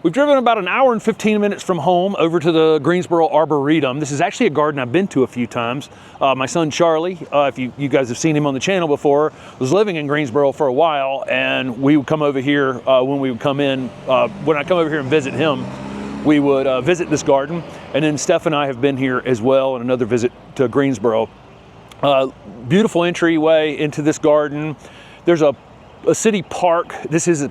We've driven about an hour and 15 minutes from home over to the Greensboro Arboretum. This is actually a garden I've been to a few times. My son Charlie, if you guys have seen him on the channel before, was living in Greensboro for a while, and we would come over here when we would come in. When I come over here and visit him, we would visit this garden. And then Steph and I have been here as well on another visit to Greensboro. Beautiful entryway into this garden. There's a city park. This is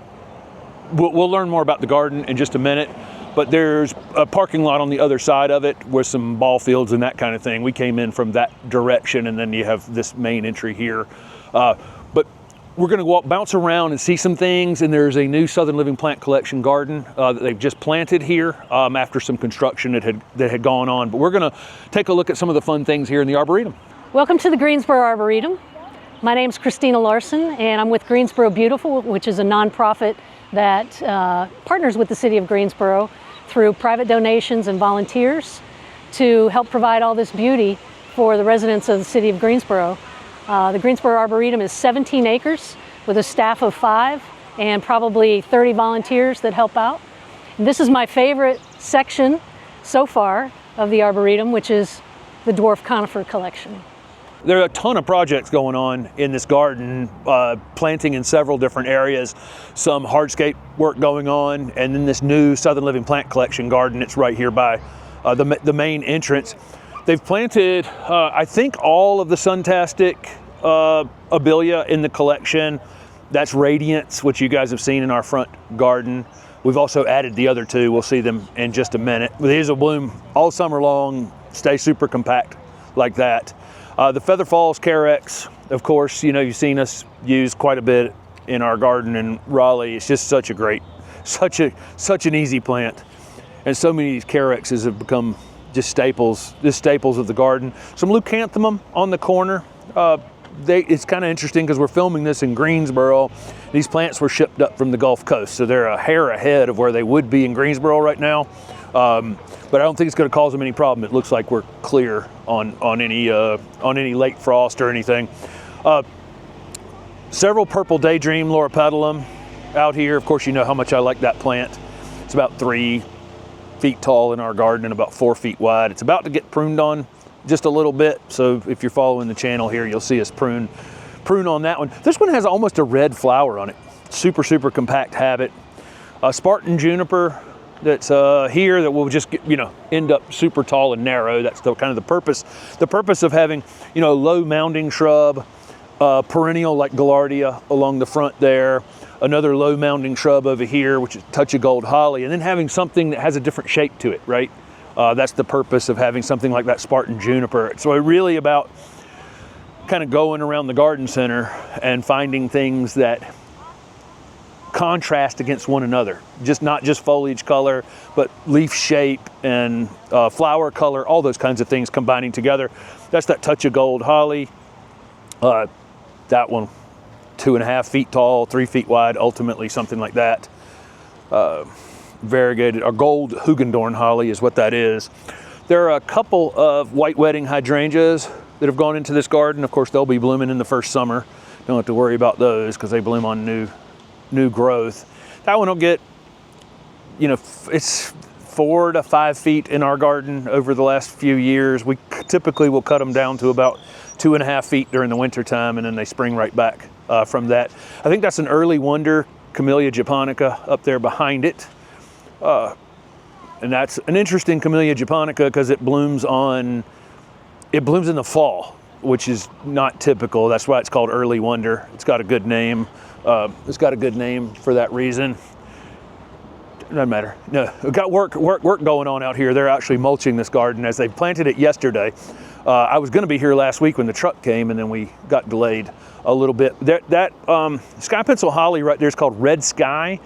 we'll learn more about the garden in just a minute, but there's a parking lot on the other side of it with some ball fields and that kind of thing. We came in from that direction, and then you have this main entry here. But we're going to bounce around and see some things, and there's a new Southern Living Plant Collection garden that they've just planted here after some construction that had gone on. But we're going to take a look at some of the fun things here in the Arboretum. Welcome to the Greensboro Arboretum. My name's Christina Larson, and I'm with Greensboro Beautiful, which is a nonprofit that partners with the city of Greensboro through private donations and volunteers to help provide all this beauty for the residents of the city of Greensboro. The Greensboro Arboretum is 17 acres with a staff of 5 and probably 30 volunteers that help out. And this is my favorite section so far of the Arboretum, which is the dwarf conifer collection. There are a ton of projects going on in this garden, planting in several different areas, some hardscape work going on, and then this new Southern Living Plant Collection garden. It's right here by the main entrance. They've planted, I think, all of the Suntastic Abelia in the collection. That's Radiance, which you guys have seen in our front garden. We've also added the other two. We'll see them in just a minute. These will bloom all summer long, stay super compact like that. The Feather Falls Carex, of course, you know, you've seen us use quite a bit in our garden in Raleigh. It's just such an easy plant. And so many of these Carexes have become just staples of the garden. Some leucanthemum on the corner. It's kind of interesting because we're filming this in Greensboro. These plants were shipped up from the Gulf Coast, so they're a hair ahead of where they would be in Greensboro right now. But I don't think it's going to cause them any problem. It looks like we're clear on any late frost or anything. Several purple daydream loropetalum out here. Of course, you know how much I like that plant. It's about 3 feet tall in our garden and about 4 feet wide. It's about to get pruned on just a little bit. So if you're following the channel here, you'll see us prune on that one. This one has almost a red flower on it. Super compact habit. Spartan juniper that's here that will just end up super tall and narrow. That's kind of the purpose of having low mounding shrub, perennial like Gaillardia along the front there, another low mounding shrub over here, which is touch of gold holly, and then having something that has a different shape to it, right? That's the purpose of having something like that Spartan juniper. So really about kind of going around the garden center and finding things that contrast against one another, not just foliage color, but leaf shape and flower color, all those kinds of things combining together. That's that touch of gold holly. That one, 2.5 feet tall, 3 feet wide, ultimately something like that. Variegated, or gold Hugendorn holly is what that is. There are a couple of white wedding hydrangeas that have gone into this garden. Of course, they'll be blooming in the first summer. Don't have to worry about those because they bloom on new growth. That one will get, it's 4 to 5 feet in our garden over the last few years. We typically will cut them down to about 2.5 feet during the winter time, and then they spring right back from that. I think that's an early wonder, Camellia japonica up there behind it. And that's an interesting Camellia japonica because it blooms in the fall, which is not typical. That's why it's called early wonder. It's got a good name. It's got a good name for that reason. Doesn't matter. No, we've got work going on out here. They're actually mulching this garden as they planted it yesterday. I was going to be here last week when the truck came, and then we got delayed a little bit. That sky pencil holly right there is called Red Sky.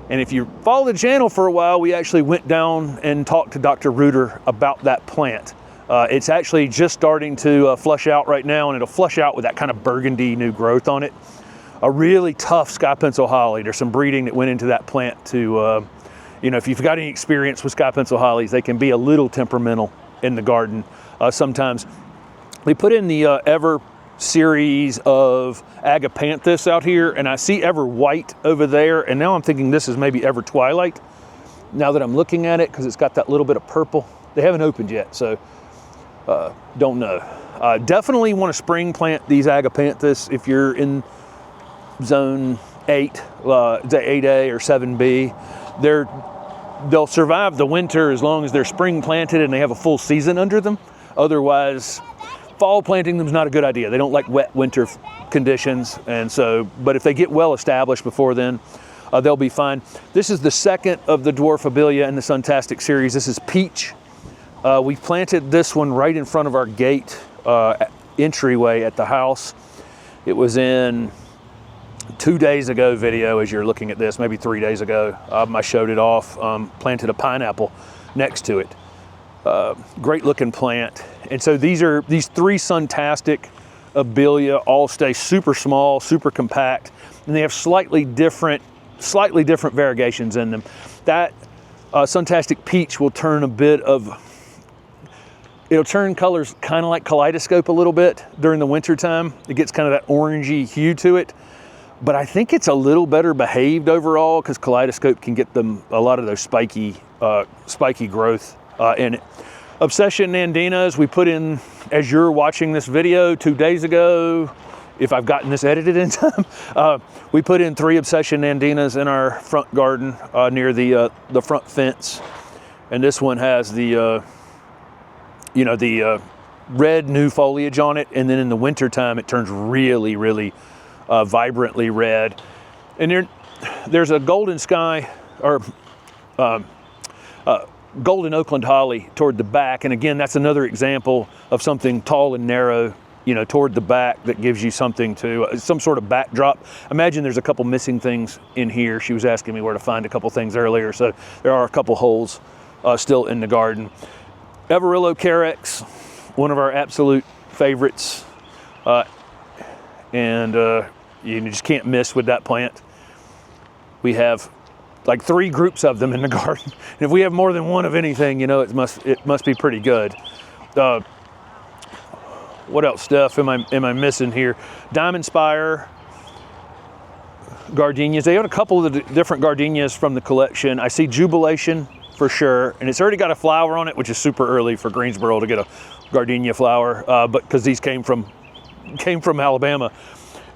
And if you follow the channel for a while, we actually went down and talked to Dr. Reuter about that plant. It's actually just starting to flush out right now, and it'll flush out with that kind of burgundy new growth on it. A really tough sky pencil holly. There's some breeding that went into that plant to, if you've got any experience with sky pencil hollies, they can be a little temperamental in the garden sometimes. We put in the Ever series of Agapanthus out here, and I see Ever White over there, and now I'm thinking this is maybe Ever Twilight. now that I'm looking at it, because it's got that little bit of purple. They haven't opened yet, so don't know. Definitely want to spring plant these agapanthus if you're in zone 8, 8A or 7B. They'll survive the winter as long as they're spring planted and they have a full season under them. Otherwise, fall planting them is not a good idea. They don't like wet winter conditions, and so, but if they get well established before then, they'll be fine. This is the second of the dwarfabilia in the Suntastic series. This is Peach. We planted this one right in front of our gate entryway at the house. It was in 2 days ago video as you're looking at this, maybe 3 days ago. I showed it off, planted a pineapple next to it. Great looking plant. And so these 3 Suntastic Abelia all stay super small, super compact, and they have slightly different variegations in them. That Suntastic Peach will turn it'll turn colors kind of like kaleidoscope a little bit during the winter time. It gets kind of that orangey hue to it, but I think it's a little better behaved overall because kaleidoscope can get them a lot of those spiky growth in it. Obsession Nandinas we put in, as you're watching this video, 2 days ago, if I've gotten this edited in time. We put in 3 Obsession Nandinas in our front garden near the front fence. And this one has the red new foliage on it. And then in the winter time, it turns really, really vibrantly red. And there's a golden sky, or golden Oakland holly toward the back. And again, that's another example of something tall and narrow, toward the back that gives you something to, some sort of backdrop. Imagine there's a couple missing things in here. She was asking me where to find a couple things earlier. So there are a couple holes still in the garden. Everillo Carex, one of our absolute favorites. And you just can't miss with that plant. We have like 3 groups of them in the garden. And if we have more than one of anything, it must be pretty good. What else stuff am I missing here? Diamond Spire gardenias. They have a couple of the different gardenias from the collection. I see Jubilation for sure, and it's already got a flower on it, which is super early for Greensboro to get a gardenia flower, but because these came from Alabama.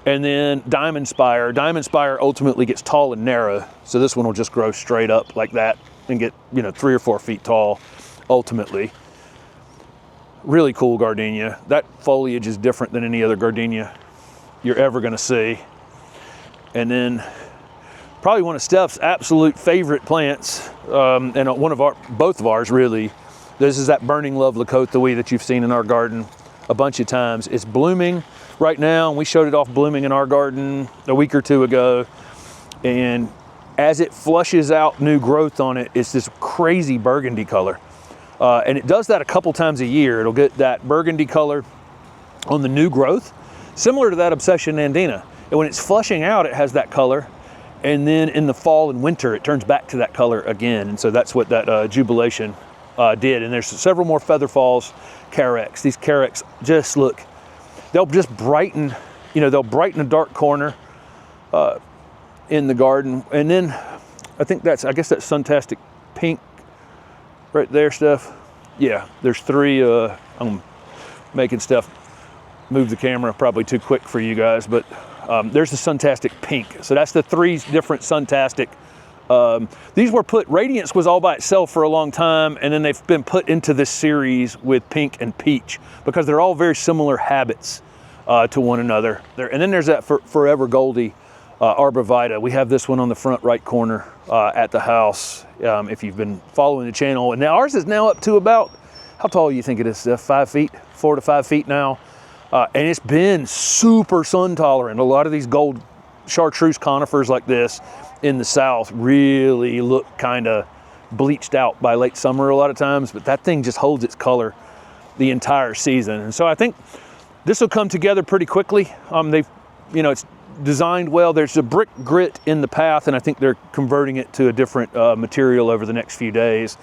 And then Diamond Spire. Diamond Spire ultimately gets tall and narrow, so this one will just grow straight up like that and get 3 or 4 feet tall ultimately. Really cool gardenia. That foliage is different than any other gardenia you're ever going to see. And then probably one of Steph's absolute favorite plants, and both of ours really. This is that Burning Love Lakotha that you've seen in our garden a bunch of times. It's blooming right now, and we showed it off blooming in our garden a week or 2 ago. And as it flushes out new growth on it, it's this crazy burgundy color. And it does that a couple times a year. It'll get that burgundy color on the new growth, similar to that Obsession Nandina. And when it's flushing out, it has that color. And then in the fall and winter, it turns back to that color again. And so that's what that Jubilation did. And there's several more Feather Falls Carex. These Carex just look, they'll just brighten, they'll brighten a dark corner in the garden. And then I guess that's Suntastic Pink right there, Steph. Yeah, there's 3. I'm making stuff move the camera probably too quick for you guys, but there's the Suntastic Pink. So that's the 3 different Suntastic. These were Radiance was all by itself for a long time, and then they've been put into this series with Pink and Peach because they're all very similar habits to one another. And then there's that Forever Goldie Arborvitae. We have this one on the front right corner at the house, if you've been following the channel. And now ours is now up to about, how tall do you think it is, 5 feet, 4 to 5 feet now. And it's been super sun tolerant. A lot of these gold chartreuse conifers like this in the south really look kind of bleached out by late summer a lot of times, but that thing just holds its color the entire season. And so I think this will come together pretty quickly. It's designed well. There's a brick grit in the path, and I think they're converting it to a different material over the next few days.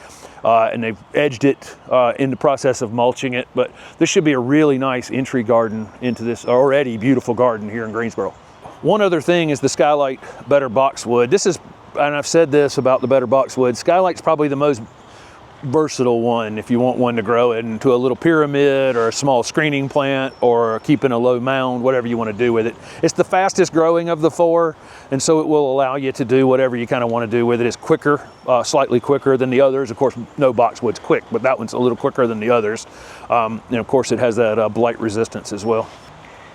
And they've edged it in the process of mulching it. But this should be a really nice entry garden into this already beautiful garden here in Greensboro. One other thing is the Skylight Better Boxwood. This is and I've said this about the better boxwood, Skylight's probably the most versatile one if you want one to grow it into a little pyramid or a small screening plant or keep in a low mound, whatever you want to do with it. It's the fastest growing of the four, and so it will allow you to do whatever you kind of want to do with it. It's quicker, slightly quicker than the others. Of course, no boxwood's quick, but that one's a little quicker than the others. And of course, it has that blight resistance as well.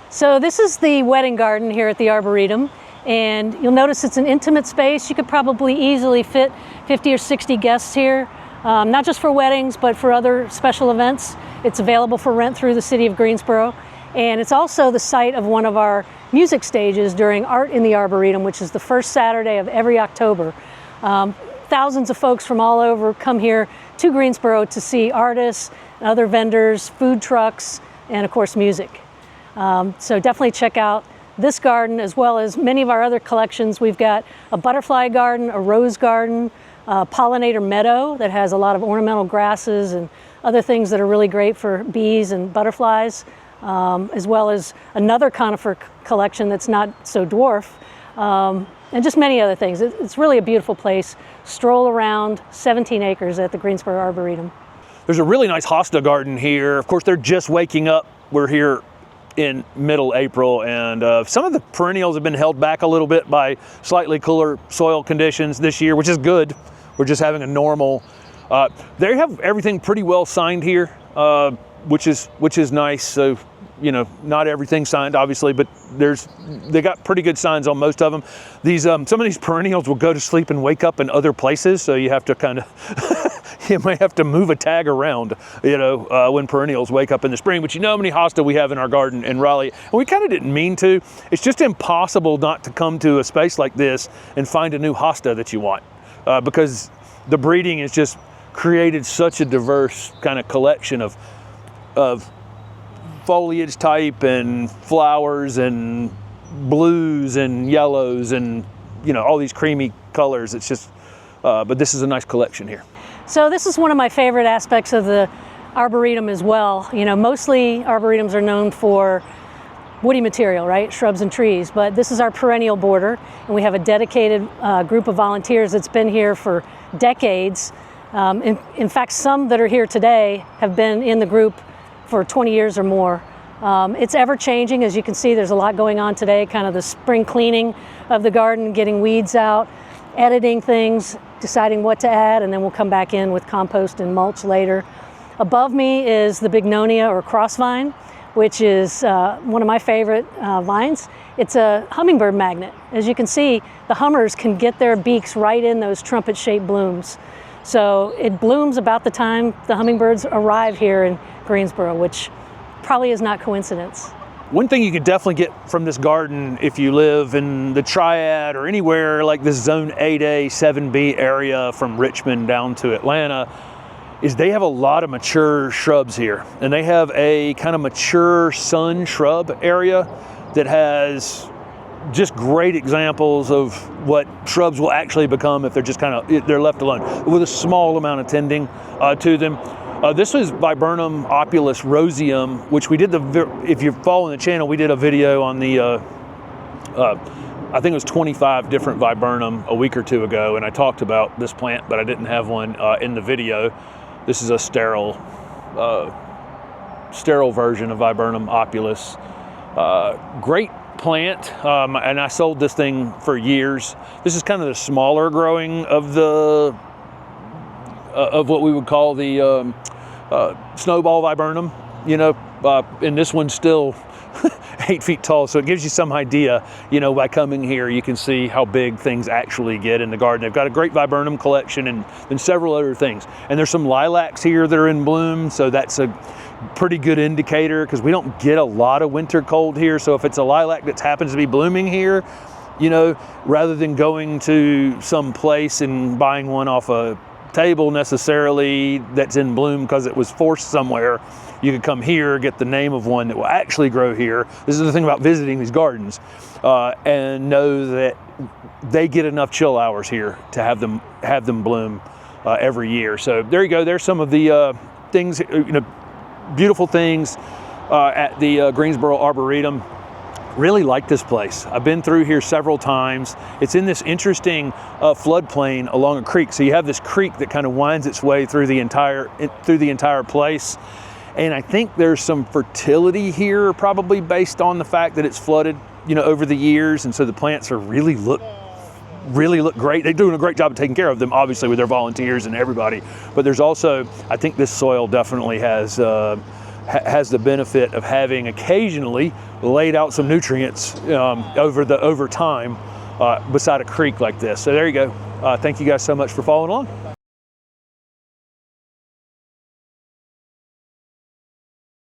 So this is the wedding garden here at the Arboretum, and you'll notice it's an intimate space. You could probably easily fit 50 or 60 guests here. Not just for weddings, but for other special events. It's available for rent through the city of Greensboro. And it's also the site of one of our music stages during Art in the Arboretum, which is the first Saturday of every October. Thousands of folks from all over come here to Greensboro to see artists, other vendors, food trucks, and of course music. So definitely check out this garden as well as many of our other collections. We've got a butterfly garden, a rose garden, pollinator meadow that has a lot of ornamental grasses and other things that are really great for bees and butterflies, as well as another conifer collection that's not so dwarf, and just many other things. It's really a beautiful place. Stroll around, 17 acres at the Greensboro Arboretum. There's a really nice Hosta garden here. Of course, they're just waking up. We're here in middle April, and some of the perennials have been held back a little bit by slightly cooler soil conditions this year, which is good. We're just having a normal, they have everything pretty well signed here, which is nice. So, you know, not everything signed obviously, but they got pretty good signs on most of them. These, some of these perennials will go to sleep and wake up in other places. So you have to kind of, you might have to move a tag around, you know, when perennials wake up in the spring. But you know how many Hosta we have in our garden in Raleigh, and we kind of didn't mean to. It's just impossible not to come to a space like this and find a new Hosta that you want. Because the breeding has just created such a diverse kind of collection of foliage type and flowers and blues and yellows and, you know, all these creamy colors. It's just, but this is a nice collection here. So this is one of my favorite aspects of the Arboretum as well. You know, mostly Arboretums are known for woody material, right? Shrubs and trees, but this is our perennial border, and we have a dedicated group of volunteers that's been here for decades. In fact, some that are here today have been in the group for 20 years or more. It's ever changing. As you can see, there's a lot going on today, kind of the spring cleaning of the garden, getting weeds out, editing things, deciding what to add, and then we'll come back in with compost and mulch later. Above me is the bignonia or crossvine, which is one of my favorite vines. It's a hummingbird magnet. As you can see, the hummers can get their beaks right in those trumpet-shaped blooms. So it blooms about the time the hummingbirds arrive here in Greensboro, which probably is not coincidence. One thing you could definitely get from this garden if you live in the Triad or anywhere like this Zone 8A, 7B area from Richmond down to Atlanta is they have a lot of mature shrubs here. And they have a kind of mature sun shrub area that has just great examples of what shrubs will actually become if they're just kind of, they're left alone with a small amount of tending to them. This was Viburnum opulus roseum, which we did if you're following the channel, we did a video on the, I think it was 25 different viburnum a week or two ago, and I talked about this plant, but I didn't have one in the video. This is a sterile version of Viburnum opulus. Great plant, and I sold this thing for years. This is kind of the smaller growing of the of what we would call the snowball viburnum, you know, and this one's still 8 feet tall, so it gives you some idea, you know, by coming here you can see how big things actually get in the garden. They've got a great viburnum collection and several other things, and there's some lilacs here that are in bloom, so that's a pretty good indicator because we don't get a lot of winter cold here. So if it's a lilac that happens to be blooming here, you know, rather than going to some place and buying one off a table necessarily that's in bloom because it was forced somewhere, you could come here, get the name of one that will actually grow here. This is the thing about visiting these gardens, and know that they get enough chill hours here to have them bloom every year. So there you go. There's some of the things, you know, beautiful things at the Greensboro Arboretum. Really like this place. I've been through here several times. It's in this interesting floodplain along a creek. So you have this creek that kind of winds its way through the entire place. And I think there's some fertility here, probably based on the fact that it's flooded, you know, over the years. And so the plants are really look great. They're doing a great job of taking care of them, obviously, with their volunteers and everybody. But there's also, I think this soil definitely has the benefit of having occasionally laid out some nutrients over time beside a creek like this. So there you go. Thank you guys so much for following along.